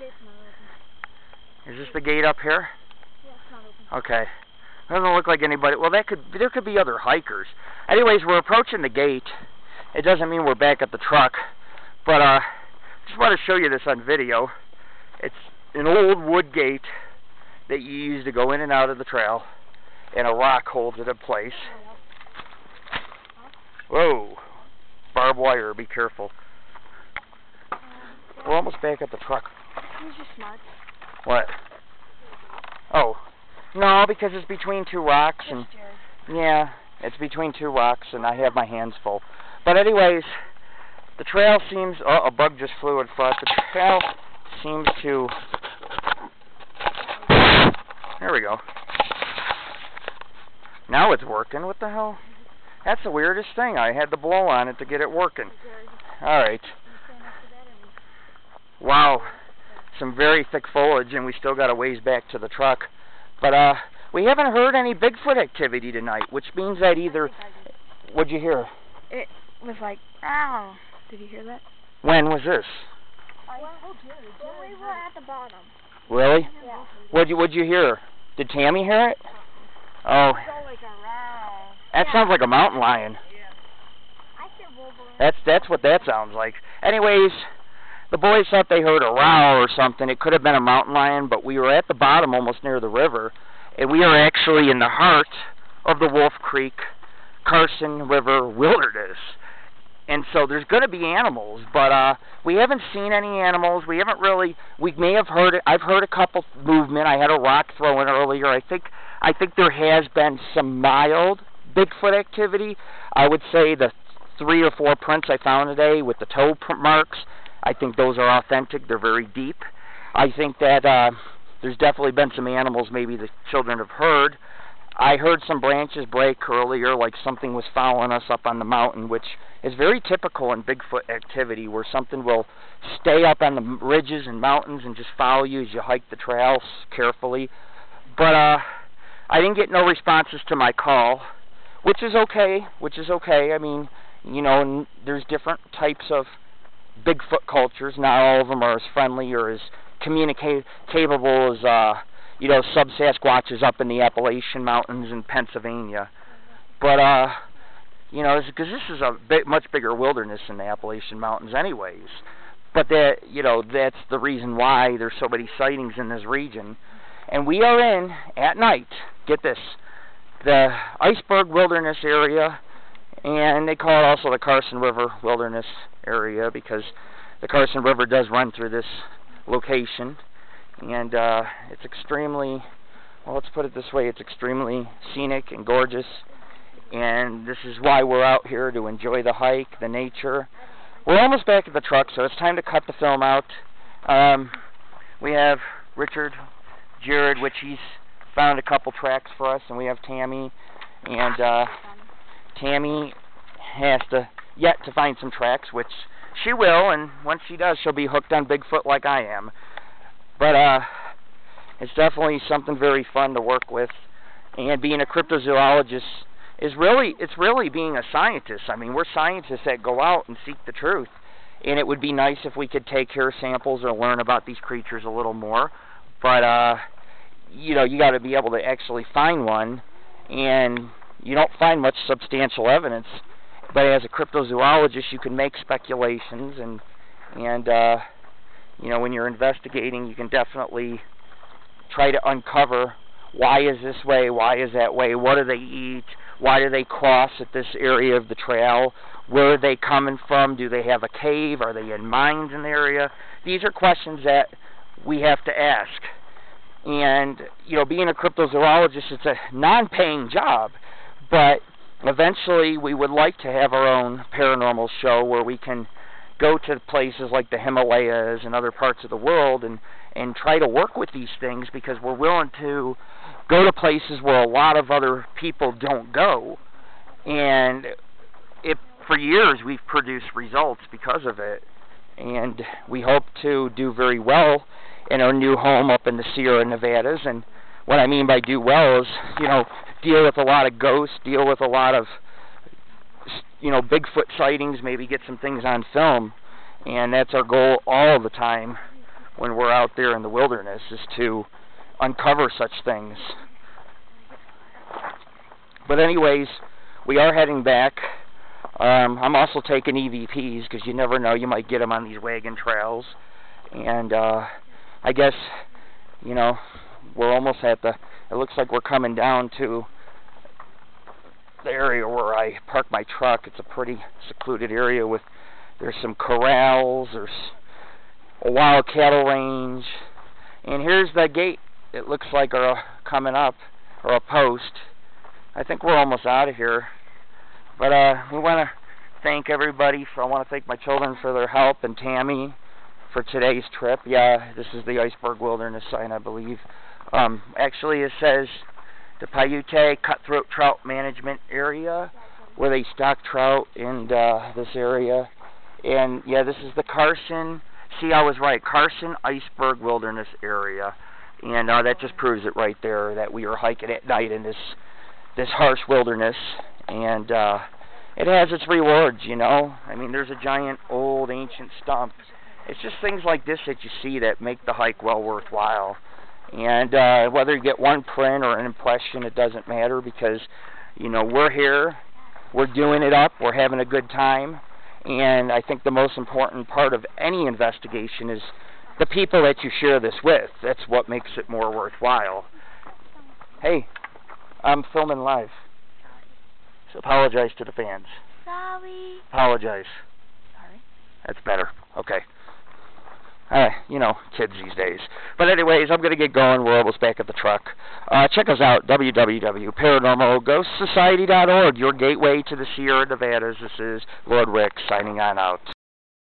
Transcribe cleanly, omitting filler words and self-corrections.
gate's not open. Is this the gate up here? Yeah, it's not open. Okay. Doesn't look like anybody. Well, there could be other hikers. Anyways, we're approaching the gate. It doesn't mean we're back at the truck, but just want to show you this on video. It's an old wood gate that you use to go in and out of the trail, and a rock holds it in place. Whoa, barbed wire. Be careful. We're almost back at the truck. Who's your smart? What? Oh. No, because it's between two rocks, and yeah, it's between two rocks, and I have my hands full. But anyways, the trail seems. Oh, a bug just flew in front. The trail seems to. There we go. Now it's working. What the hell? That's the weirdest thing. I had to blow on it to get it working. All right. Wow, some very thick foliage, and we still got a ways back to the truck. But we haven't heard any Bigfoot activity tonight, which means that either... What'd you hear? It was like, ow. Did you hear that? When was this? When we were at the bottom. Really? Yeah. What'd you hear? Did Tammy hear it? Oh. That sounds like a mountain lion. That's what that sounds like. Anyways, the boys thought they heard a row or something. It could have been a mountain lion, but we were at the bottom almost near the river, and we are actually in the heart of the Wolf Creek Carson River wilderness. And so there's going to be animals, but we haven't seen any animals. We haven't really. We may have heard it. I've heard a couple movement. I had a rock thrown earlier. I think there has been some mild Bigfoot activity. I would say the 3 or 4 prints I found today with the toe marks, I think those are authentic. They're very deep. I think that there's definitely been some animals maybe the children have heard. I heard some branches break earlier, like something was following us up on the mountain, which is very typical in Bigfoot activity, where something will stay up on the ridges and mountains and just follow you as you hike the trails carefully. But I didn't get no responses to my call, which is okay. I mean, you know, there's different types of Bigfoot cultures. Not all of them are as friendly or as capable as, you know, sub-Sasquatches up in the Appalachian Mountains in Pennsylvania. But, you know, because this is a much bigger wilderness than the Appalachian Mountains anyways. But, that, you know, that's the reason why there's so many sightings in this region. And we are in, at night, get this, the Iceberg Wilderness area, and they call it also the Carson River Wilderness area because the Carson River does run through this location. And it's extremely, well, let's put it this way, it's extremely scenic and gorgeous. And this is why we're out here, to enjoy the hike, the nature. We're almost back at the truck, so it's time to cut the film out. We have Richard, Jared, which he's found a couple tracks for us, and we have Tammy. And Tammy has yet to find some tracks, which she will, and once she does, she'll be hooked on Bigfoot like I am. But it's definitely something very fun to work with, and being a cryptozoologist is really being a scientist. I mean, we're scientists that go out and seek the truth, and it would be nice if we could take hair samples or learn about these creatures a little more. But you know, you got to be able to actually find one, and you don't find much substantial evidence. But as a cryptozoologist, you can make speculations, and you know, when you're investigating, you can definitely try to uncover why is this way, why is that way, what do they eat, why do they cross at this area of the trail, where are they coming from, do they have a cave, are they in mines in the area? These are questions that we have to ask. And, you know, being a cryptozoologist, it's a non-paying job, but eventually we would like to have our own paranormal show where we can go to places like the Himalayas and other parts of the world and try to work with these things, because we're willing to go to places where a lot of other people don't go. And for years we've produced results because of it. And we hope to do very well in our new home up in the Sierra Nevadas. And what I mean by do well is, you know, deal with a lot of ghosts, deal with a lot of, you know, Bigfoot sightings, maybe get some things on film. And that's our goal all the time. when we're out there in the wilderness, is to uncover such things. But anyways, we are heading back. I'm also taking EVPs because you never know, you might get them on these wagon trails. And I guess, you know, we're almost at the, it looks like we're coming down to the area where I park my truck. It's a pretty secluded area with, there's some corrals, there's a wild cattle range, and here's the gate. It looks like coming up, or a post. I think we're almost out of here. But we want to thank everybody. I want to thank my children for their help and Tammy for today's trip. Yeah, this is the Iceberg Wilderness sign, I believe. Actually, it says the Paiute Cutthroat Trout Management Area, where they stock trout in this area. And yeah, this is the Carson. See, I was right. Carson Iceberg Wilderness Area. And that just proves it right there, that we are hiking at night in this harsh wilderness. And it has its rewards, you know. I mean, there's a giant, old, ancient stump. It's just things like this that you see that make the hike well worthwhile. And whether you get one print or an impression, it doesn't matter, because, you know, we're here, we're doing it up, we're having a good time. And I think the most important part of any investigation is the people that you share this with. That's what makes it more worthwhile. Hey, I'm filming live. So apologize to the fans. Sorry. Apologize. Sorry. That's better. Okay. You know, kids these days. But anyways, I'm going to get going. We're almost back at the truck. Check us out, www.paranormalghostsociety.org, your gateway to the Sierra Nevadas. This is Lord Rick signing on out.